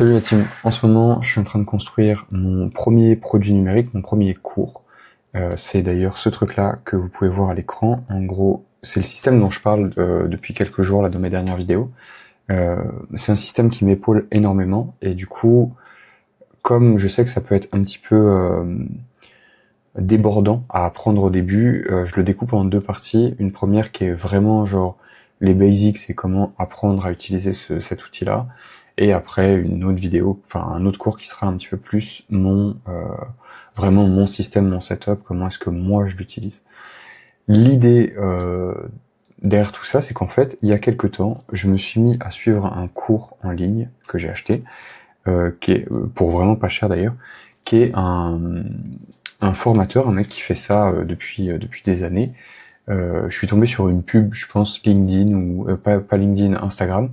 Salut la team, en ce moment je suis en train de construire mon premier produit numérique, mon premier cours. C'est d'ailleurs ce truc-là que vous pouvez voir à l'écran. En gros, c'est le système dont je parle depuis quelques jours là dans mes dernières vidéos. C'est un système qui m'épaule énormément et du coup, comme je sais que ça peut être un petit peu débordant à apprendre au début, je le découpe en deux parties. Une première qui est vraiment genre les basics et comment apprendre à utiliser cet outil-là. Et après une autre vidéo, enfin un autre cours qui sera un petit peu plus vraiment mon système, mon setup, comment est-ce que moi je l'utilise. L'idée derrière tout ça, c'est qu'en fait, il y a quelque temps, je me suis mis à suivre un cours en ligne que j'ai acheté, qui est pour vraiment pas cher d'ailleurs, qui est un formateur, un mec qui fait ça depuis des années. Je suis tombé sur une pub, je pense LinkedIn ou pas LinkedIn, Instagram.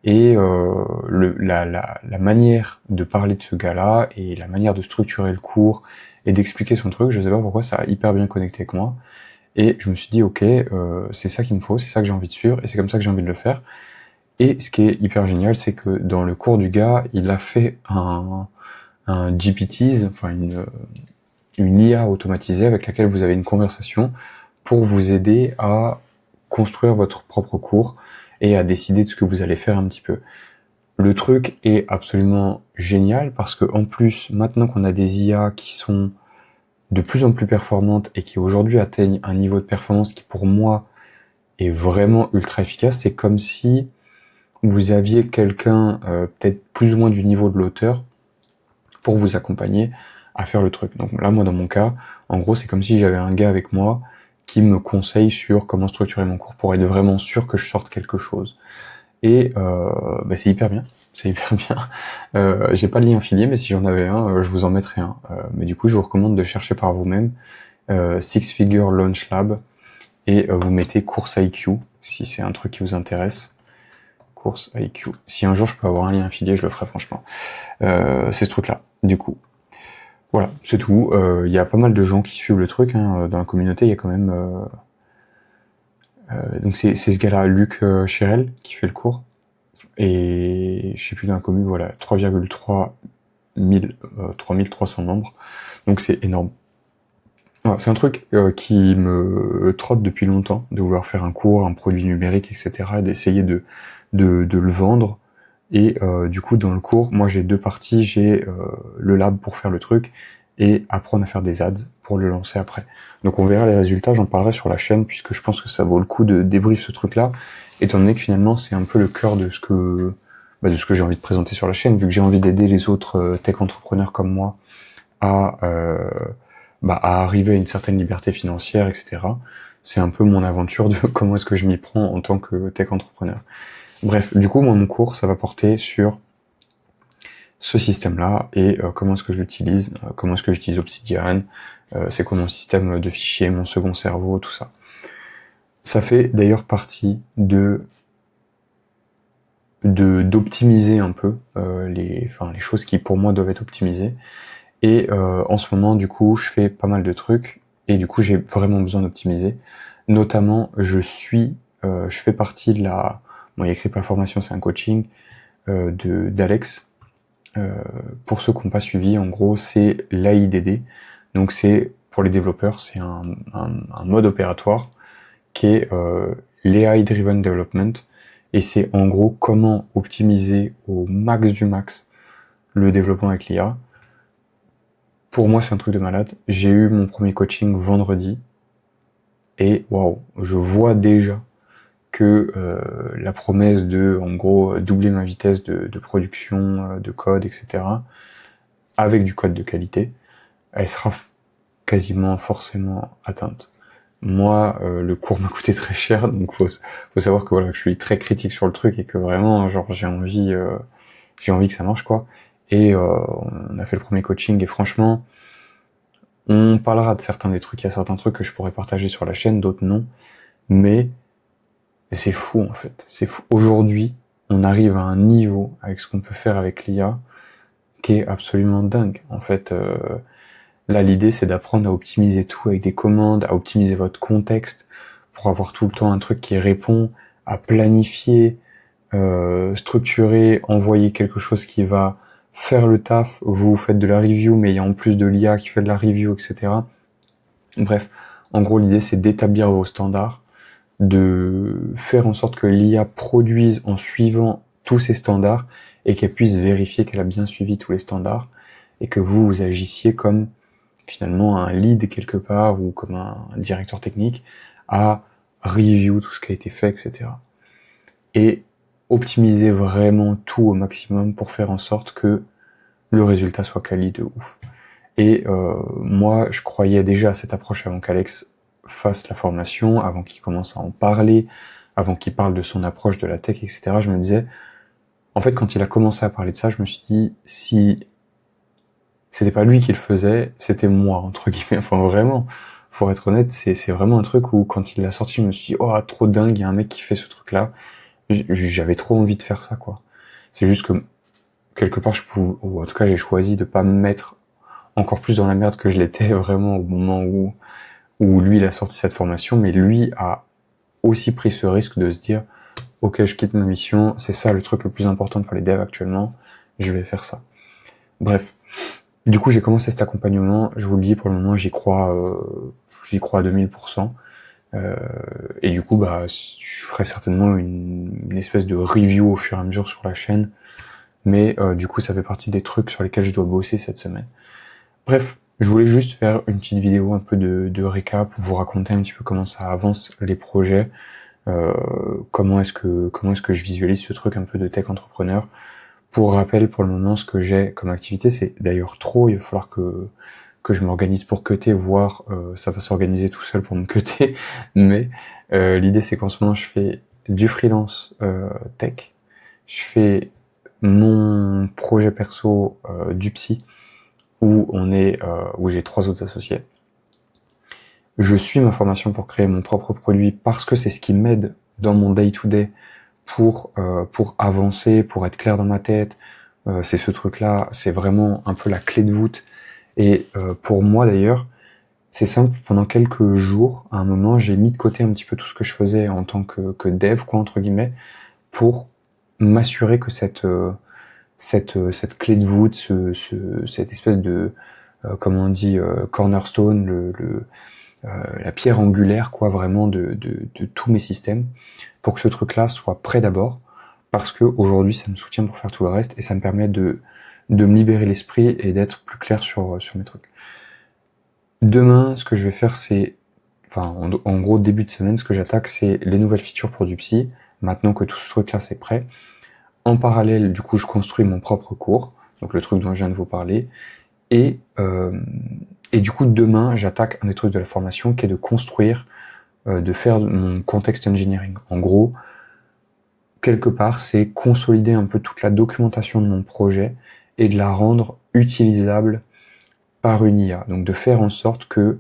Et la manière de parler de ce gars-là et la manière de structurer le cours et d'expliquer son truc, je sais pas pourquoi ça a hyper bien connecté avec moi. Et je me suis dit ok, c'est ça qu'il me faut, c'est ça que j'ai envie de suivre et c'est comme ça que j'ai envie de le faire. Et ce qui est hyper génial, c'est que dans le cours du gars, il a fait un GPTs, enfin une IA automatisée avec laquelle vous avez une conversation pour vous aider à construire votre propre cours et à décider de ce que vous allez faire un petit peu. Le truc est absolument génial parce que en plus, maintenant qu'on a des IA qui sont de plus en plus performantes et qui aujourd'hui atteignent un niveau de performance qui pour moi est vraiment ultra efficace, c'est comme si vous aviez quelqu'un peut-être plus ou moins du niveau de l'auteur pour vous accompagner à faire le truc. Donc là, moi dans mon cas, en gros, c'est comme si j'avais un gars avec moi qui me conseille sur comment structurer mon cours pour être vraiment sûr que je sorte quelque chose. Et c'est hyper bien, c'est hyper bien. J'ai pas de lien affilié, mais si j'en avais un, je vous en mettrais un. Mais du coup, je vous recommande de chercher par vous-même Six Figure Launch Lab et vous mettez course IQ si c'est un truc qui vous intéresse. Course IQ. Si un jour je peux avoir un lien affilié, je le ferai franchement. C'est ce truc-là. Du coup, voilà, c'est tout. Il y a pas mal de gens qui suivent le truc dans la communauté. Il y a quand même donc c'est ce gars-là, Luc Chérel, qui fait le cours. Et je sais plus dans la commune, voilà, 3300 membres. Donc c'est énorme. Voilà, c'est un truc qui me trotte depuis longtemps, de vouloir faire un cours, un produit numérique, etc. et d'essayer de le vendre. Et du coup, dans le cours, moi j'ai deux parties. J'ai le lab pour faire le truc et apprendre à faire des ads pour le lancer après. Donc on verra les résultats, j'en parlerai sur la chaîne puisque je pense que ça vaut le coup de débrief ce truc-là, étant donné que finalement c'est un peu le cœur de ce que j'ai envie de présenter sur la chaîne, vu que j'ai envie d'aider les autres tech entrepreneurs comme moi à arriver à une certaine liberté financière, etc. C'est un peu mon aventure de comment est-ce que je m'y prends en tant que tech entrepreneur. Bref, du coup, moi, mon cours, ça va porter sur ce système-là et comment est-ce que je l'utilise, comment est-ce que j'utilise Obsidian, c'est quoi mon système de fichiers, mon second cerveau, tout ça. Ça fait d'ailleurs partie d'optimiser un peu les choses qui pour moi doivent être optimisées. Et en ce moment, du coup, je fais pas mal de trucs et du coup, j'ai vraiment besoin d'optimiser. Notamment, je fais partie de bon, il y a écrit pas formation, c'est un coaching d'Alex. Pour ceux qui n'ont pas suivi, en gros, c'est l'AIDD. Donc c'est pour les développeurs, c'est un mode opératoire qui est l'AI Driven Development. Et c'est en gros comment optimiser au max du max le développement avec l'IA. Pour moi, c'est un truc de malade. J'ai eu mon premier coaching vendredi et waouh, je vois déjà que la promesse de, en gros, doubler ma vitesse de production, de code, etc., avec du code de qualité, elle sera quasiment forcément atteinte. Moi, le cours m'a coûté très cher, donc faut savoir que voilà, que je suis très critique sur le truc et que vraiment, genre, j'ai envie que ça marche, quoi. Et on a fait le premier coaching et franchement, on parlera de certains des trucs. Il y a certains trucs que je pourrais partager sur la chaîne, d'autres non. Mais c'est fou en fait. C'est fou. Aujourd'hui, on arrive à un niveau avec ce qu'on peut faire avec l'IA qui est absolument dingue. En fait, là l'idée c'est d'apprendre à optimiser tout avec des commandes, à optimiser votre contexte pour avoir tout le temps un truc qui répond, à planifier, structurer, envoyer quelque chose qui va faire le taf, vous faites de la review, mais il y a en plus de l'IA qui fait de la review, etc. Bref, en gros, l'idée, c'est d'établir vos standards, de faire en sorte que l'IA produise en suivant tous ces standards et qu'elle puisse vérifier qu'elle a bien suivi tous les standards et que vous agissiez comme finalement un lead quelque part ou comme un directeur technique à review tout ce qui a été fait, etc. Et optimiser vraiment tout au maximum pour faire en sorte que le résultat soit quali de ouf. Et moi, je croyais déjà à cette approche avant qu'Alex fasse la formation, avant qu'il commence à en parler, avant qu'il parle de son approche de la tech, etc. Je me disais, en fait, quand il a commencé à parler de ça, je me suis dit, si c'était pas lui qui le faisait, c'était moi, entre guillemets. Enfin, vraiment, pour être honnête, c'est vraiment un truc où, quand il l'a sorti, je me suis dit, oh, trop dingue, il y a un mec qui fait ce truc-là. J'avais trop envie de faire ça, quoi. C'est juste que, quelque part, ou en tout cas, j'ai choisi de pas me mettre encore plus dans la merde que je l'étais vraiment au moment où lui, il a sorti cette formation, mais lui a aussi pris ce risque de se dire, ok, je quitte ma mission, c'est ça le truc le plus important pour les devs actuellement, je vais faire ça. Bref. Du coup, j'ai commencé cet accompagnement, je vous le dis, pour le moment, j'y crois à 2000%. Et du coup, je ferai certainement une espèce de review au fur et à mesure sur la chaîne. Mais du coup, ça fait partie des trucs sur lesquels je dois bosser cette semaine. Bref, je voulais juste faire une petite vidéo un peu de récap, pour vous raconter un petit peu comment ça avance les projets, comment est-ce que je visualise ce truc un peu de tech entrepreneur. Pour rappel, pour le moment, ce que j'ai comme activité, c'est d'ailleurs trop, il va falloir que je m'organise pour cutter, voire ça va s'organiser tout seul pour me cutter, mais l'idée c'est qu'en ce moment je fais du freelance tech, je fais mon projet perso du psy, où j'ai 3 autres associés. Je suis ma formation pour créer mon propre produit parce que c'est ce qui m'aide dans mon day-to-day pour avancer, pour être clair dans ma tête. C'est ce truc-là, c'est vraiment un peu la clé de voûte. Et pour moi d'ailleurs, c'est simple, pendant quelques jours, à un moment, j'ai mis de côté un petit peu tout ce que je faisais en tant que dev, quoi, entre guillemets, pour m'assurer que cette clé de voûte, cette espèce de, comment on dit, cornerstone, la pierre angulaire, quoi, vraiment de tous mes systèmes, pour que ce truc-là soit prêt d'abord, parce que aujourd'hui ça me soutient pour faire tout le reste et ça me permet de me libérer l'esprit et d'être plus clair sur mes trucs. Demain, ce que je vais faire, c'est, en gros, début de semaine, ce que j'attaque, c'est les nouvelles features pour du psy, maintenant que tout ce truc-là c'est prêt. En parallèle, du coup, je construis mon propre cours, donc le truc dont je viens de vous parler, et du coup, demain, j'attaque un des trucs de la formation qui est de construire, de faire mon context engineering. En gros, quelque part, c'est consolider un peu toute la documentation de mon projet et de la rendre utilisable par une IA. Donc de faire en sorte que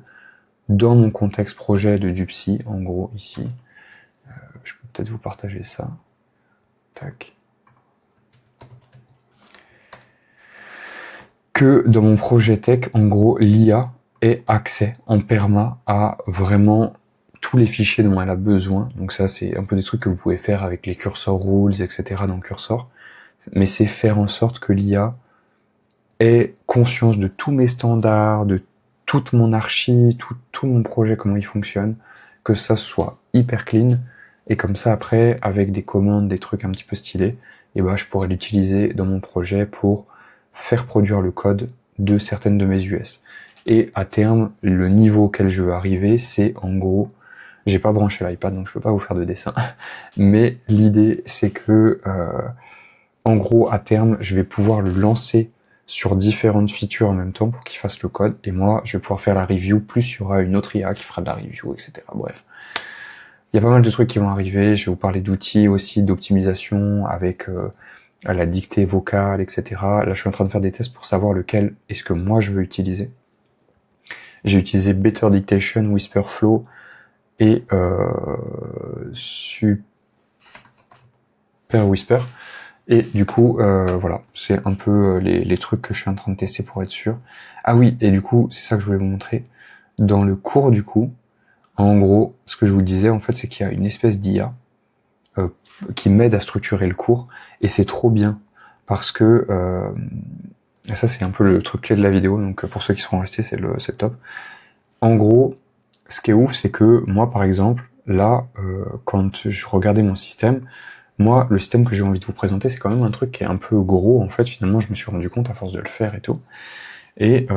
dans mon contexte projet de Dupsy, en gros ici, je peux peut-être vous partager ça. Tac. Que dans mon projet tech, en gros, l'IA ait accès en perma à vraiment tous les fichiers dont elle a besoin. Donc ça, c'est un peu des trucs que vous pouvez faire avec les cursor rules, etc. dans Cursor. Mais c'est faire en sorte que l'IA ait conscience de tous mes standards, de toute mon archi, tout mon projet, comment il fonctionne, que ça soit hyper clean, et comme ça après, avec des commandes, des trucs un petit peu stylés, et je pourrais l'utiliser dans mon projet pour faire produire le code de certaines de mes US. Et à terme, le niveau auquel je veux arriver, c'est en gros, j'ai pas branché l'iPad, donc je peux pas vous faire de dessin, mais l'idée c'est que, en gros, à terme, je vais pouvoir le lancer sur différentes features en même temps pour qu'il fasse le code, et moi, je vais pouvoir faire la review, plus il y aura une autre IA qui fera de la review, etc. Bref. Il y a pas mal de trucs qui vont arriver, je vais vous parler d'outils aussi, d'optimisation, avec la dictée vocale, etc. Là, je suis en train de faire des tests pour savoir lequel est-ce que moi je veux utiliser. J'ai utilisé Better Dictation, Whisperflow et Super Whisper. Et du coup, voilà, c'est un peu les trucs que je suis en train de tester pour être sûr. Ah oui, et du coup, c'est ça que je voulais vous montrer. Dans le cours, du coup, en gros, ce que je vous disais, en fait, c'est qu'il y a une espèce d'IA qui m'aide à structurer le cours, et c'est trop bien, parce que, et ça c'est un peu le truc clé de la vidéo, donc pour ceux qui seront restés, c'est top. En gros, ce qui est ouf, c'est que moi, par exemple, là, quand je regardais mon système, moi, le système que j'ai envie de vous présenter, c'est quand même un truc qui est un peu gros, en fait, finalement, je me suis rendu compte à force de le faire et tout. Et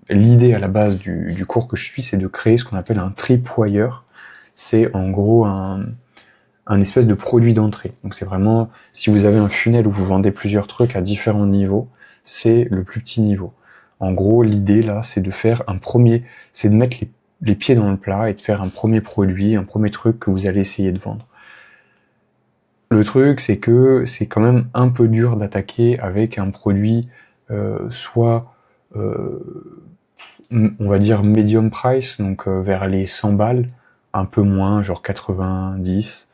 l'idée à la base du cours que je suis, c'est de créer ce qu'on appelle un tripwire. C'est en gros un espèce de produit d'entrée. Donc c'est vraiment, si vous avez un funnel où vous vendez plusieurs trucs à différents niveaux, c'est le plus petit niveau. En gros, l'idée là, c'est de faire un premier, c'est de mettre les pieds dans le plat et de faire un premier produit, un premier truc que vous allez essayer de vendre. Le truc, c'est que c'est quand même un peu dur d'attaquer avec un produit soit on va dire medium price, donc vers les 100 balles, un peu moins, genre 90.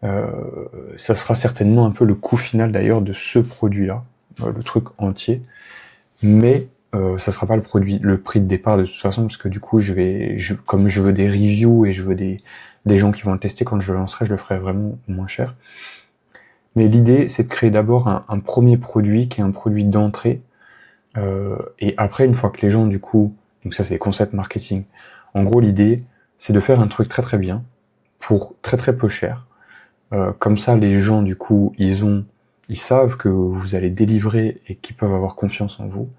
Ça sera certainement un peu le coût final d'ailleurs de ce produit-là, le truc entier, mais ça sera pas le prix de départ de toute façon, parce que du coup comme je veux des reviews et je veux des gens qui vont le tester quand je le lancerai, je le ferai vraiment moins cher. Mais l'idée, c'est de créer d'abord un premier produit qui est un produit d'entrée, et après, une fois que les gens, du coup, donc ça c'est concept marketing, en gros l'idée, c'est de faire un truc très très bien, pour très très peu cher, comme ça les gens, du coup, ils savent que vous allez délivrer et qu'ils peuvent avoir confiance en vous,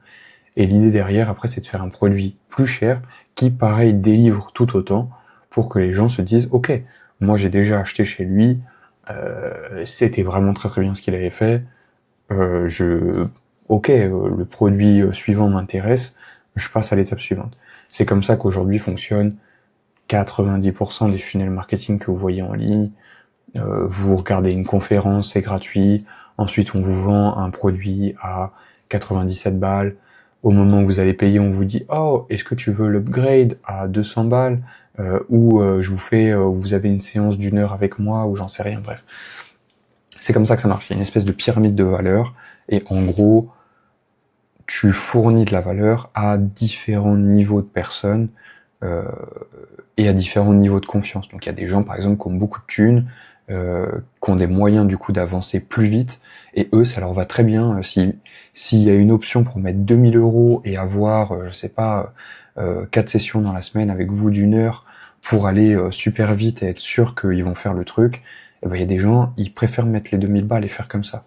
et l'idée derrière, après, c'est de faire un produit plus cher, qui pareil délivre tout autant, pour que les gens se disent, ok, moi j'ai déjà acheté chez lui, c'était vraiment très très bien ce qu'il avait fait, le produit suivant m'intéresse, je passe à l'étape suivante. C'est comme ça qu'aujourd'hui fonctionne 90% des funnels marketing que vous voyez en ligne. Vous regardez une conférence, c'est gratuit. Ensuite, on vous vend un produit à 97 balles. Au moment où vous allez payer, on vous dit « Oh, est-ce que tu veux l'upgrade à 200 balles je vous fais, vous avez une séance d'1 heure avec moi, ou j'en sais rien, bref. » C'est comme ça que ça marche. Il y a une espèce de pyramide de valeur, et en gros, tu fournis de la valeur à différents niveaux de personnes et à différents niveaux de confiance. Donc il y a des gens, par exemple, qui ont beaucoup de thunes, qui ont des moyens du coup d'avancer plus vite, et eux, ça leur va très bien. S'il y a une option pour mettre 2000 € et avoir, je sais pas, 4 sessions dans la semaine avec vous d'1 heure pour aller super vite et être sûr qu'ils vont faire le truc, et ben il y a des gens, ils préfèrent mettre les 2000 balles et faire comme ça.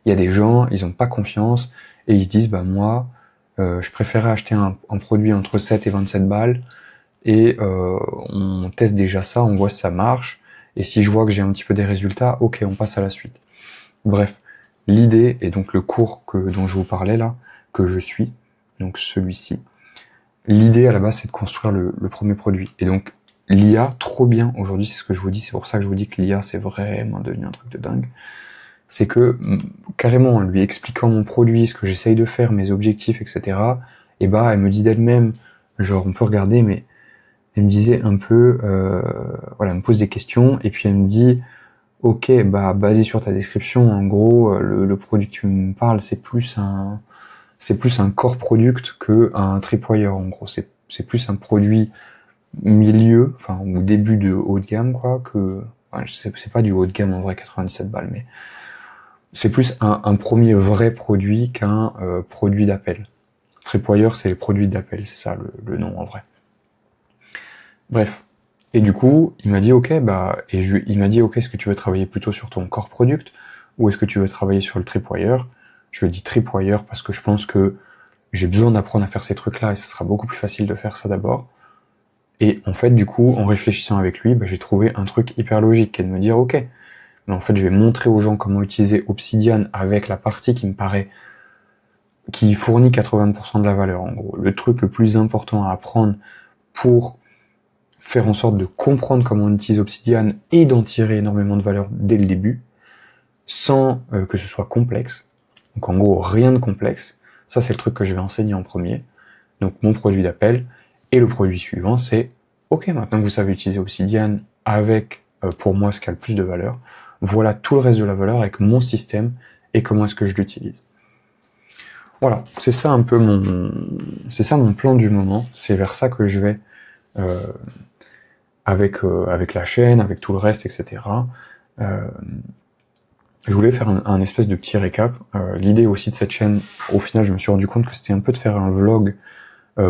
Il y a des gens, ils ont pas confiance, et ils se disent, bah moi, je préférais acheter un produit entre 7 et 27 balles, et on teste déjà ça, on voit si ça marche, et si je vois que j'ai un petit peu des résultats, ok, on passe à la suite. Bref, l'idée, et donc le cours dont je vous parlais là, que je suis, donc celui-ci, l'idée à la base c'est de construire le premier produit. Et donc l'IA, trop bien aujourd'hui, c'est ce que je vous dis, c'est pour ça que je vous dis que l'IA c'est vraiment devenu un truc de dingue. C'est que carrément en lui expliquant mon produit, ce que j'essaye de faire, mes objectifs, etc., et bah elle me dit d'elle-même, genre on peut regarder, mais elle me disait un peu, voilà, elle me pose des questions, et puis elle me dit, ok, bah basé sur ta description, en gros, le produit que tu me parles, c'est plus un core product que un tripwire, en gros, c'est plus un produit milieu, enfin au début de haut de gamme, quoi, que c'est pas du haut de gamme en vrai, 97 balles, mais c'est plus un premier vrai produit qu'un produit d'appel. Tripwire, c'est les produits d'appel, c'est ça le nom en vrai. Bref. Et du coup, il m'a dit ok, il m'a dit ok, est-ce que tu veux travailler plutôt sur ton core product ou est-ce que tu veux travailler sur le tripwire? Je lui ai dit tripwire parce que je pense que j'ai besoin d'apprendre à faire ces trucs-là et ce sera beaucoup plus facile de faire ça d'abord. Et en fait, du coup, en réfléchissant avec lui, j'ai trouvé un truc hyper logique qui est de me dire ok, mais en fait, je vais montrer aux gens comment utiliser Obsidian avec la partie qui me paraît qui fournit 80% de la valeur, en gros. Le truc le plus important à apprendre pour faire en sorte de comprendre comment on utilise Obsidian et d'en tirer énormément de valeur dès le début, sans que ce soit complexe. Donc en gros, rien de complexe. Ça, c'est le truc que je vais enseigner en premier. Donc mon produit d'appel. Et le produit suivant, c'est ok, maintenant que vous savez utiliser Obsidian avec, pour moi, ce qui a le plus de valeur, voilà tout le reste de la valeur avec mon système et comment est-ce que je l'utilise. Voilà, c'est ça un peu mon plan du moment. C'est vers ça que je vais avec la chaîne, avec tout le reste, etc. Je voulais faire un espèce de petit récap. L'idée aussi de cette chaîne, au final, je me suis rendu compte que c'était un peu de faire un vlog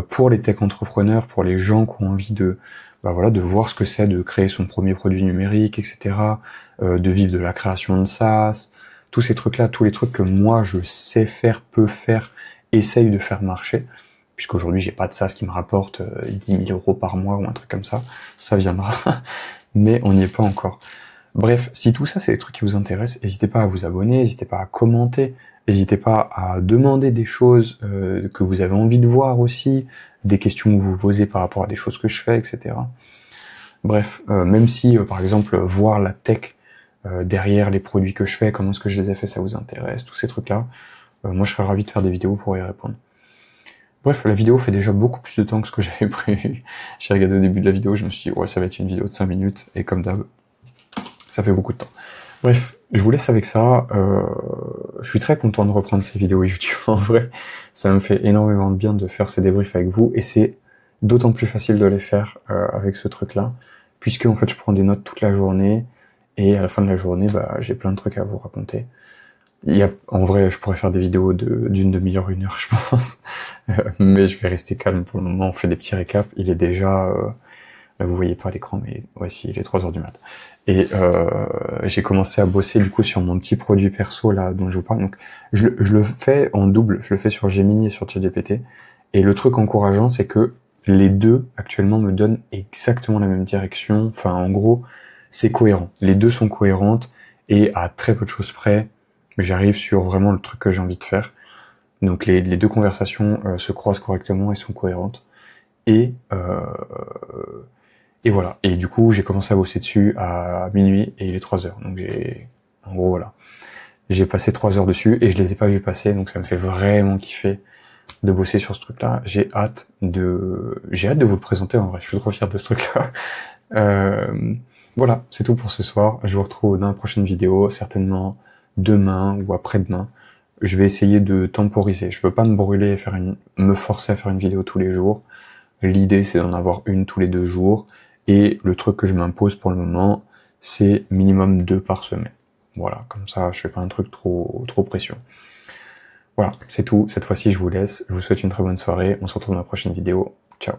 pour les tech entrepreneurs, pour les gens qui ont envie de, voilà, de voir ce que c'est de créer son premier produit numérique, etc., de vivre de la création de SaaS, tous ces trucs-là, tous les trucs que moi je sais faire, peux faire, essaye de faire marcher, puisqu'aujourd'hui j'ai pas de SaaS qui me rapporte 10 000 € par mois ou un truc comme ça viendra, mais on n'y est pas encore. Bref, si tout ça c'est des trucs qui vous intéressent, n'hésitez pas à vous abonner, n'hésitez pas à commenter, n'hésitez pas à demander des choses que vous avez envie de voir aussi, des questions que vous vous posez par rapport à des choses que je fais, etc. Bref, même si par exemple voir la tech derrière les produits que je fais, comment est-ce que je les ai fait, ça vous intéresse, tous ces trucs-là, moi je serais ravi de faire des vidéos pour y répondre. Bref, la vidéo fait déjà beaucoup plus de temps que ce que j'avais prévu. J'ai regardé au début de la vidéo, je me suis dit ouais ça va être une vidéo de 5 minutes, et comme d'hab, ça fait beaucoup de temps. Bref, je vous laisse avec ça. Je suis très content de reprendre ces vidéos YouTube. En vrai, ça me fait énormément de bien de faire ces débriefs avec vous, et c'est d'autant plus facile de les faire avec ce truc-là, puisque en fait je prends des notes toute la journée, et à la fin de la journée, j'ai plein de trucs à vous raconter. En vrai, je pourrais faire des vidéos d'une demi-heure, 1 heure, je pense, mais je vais rester calme pour le moment. On fait des petits récaps. Il est déjà là, vous voyez pas l'écran, mais ouais, si, il est 3 heures du mat. Et j'ai commencé à bosser du coup sur mon petit produit perso là dont je vous parle. Donc je le fais en double, je le fais sur Gemini et sur ChatGPT. Et le truc encourageant, c'est que les deux actuellement me donnent exactement la même direction. Enfin, en gros, c'est cohérent. Les deux sont cohérentes, et à très peu de choses près, j'arrive sur vraiment le truc que j'ai envie de faire. Donc les deux conversations se croisent correctement et sont cohérentes. Et voilà. Et du coup, j'ai commencé à bosser dessus à minuit, et il est 3 heures. Donc en gros, voilà. J'ai passé 3 heures dessus, et je les ai pas vus passer, donc ça me fait vraiment kiffer de bosser sur ce truc-là. J'ai hâte de vous le présenter, en vrai. Je suis trop fier de ce truc-là. Voilà, c'est tout pour ce soir. Je vous retrouve dans la prochaine vidéo, certainement demain ou après-demain. Je vais essayer de temporiser. Je veux pas me brûler et me forcer à faire une vidéo tous les jours. L'idée, c'est d'en avoir une tous les 2 jours. Et le truc que je m'impose pour le moment, c'est minimum 2 par semaine. Voilà, comme ça, je fais pas un truc trop pression. Voilà, c'est tout. Cette fois-ci, je vous laisse. Je vous souhaite une très bonne soirée. On se retrouve dans la prochaine vidéo. Ciao.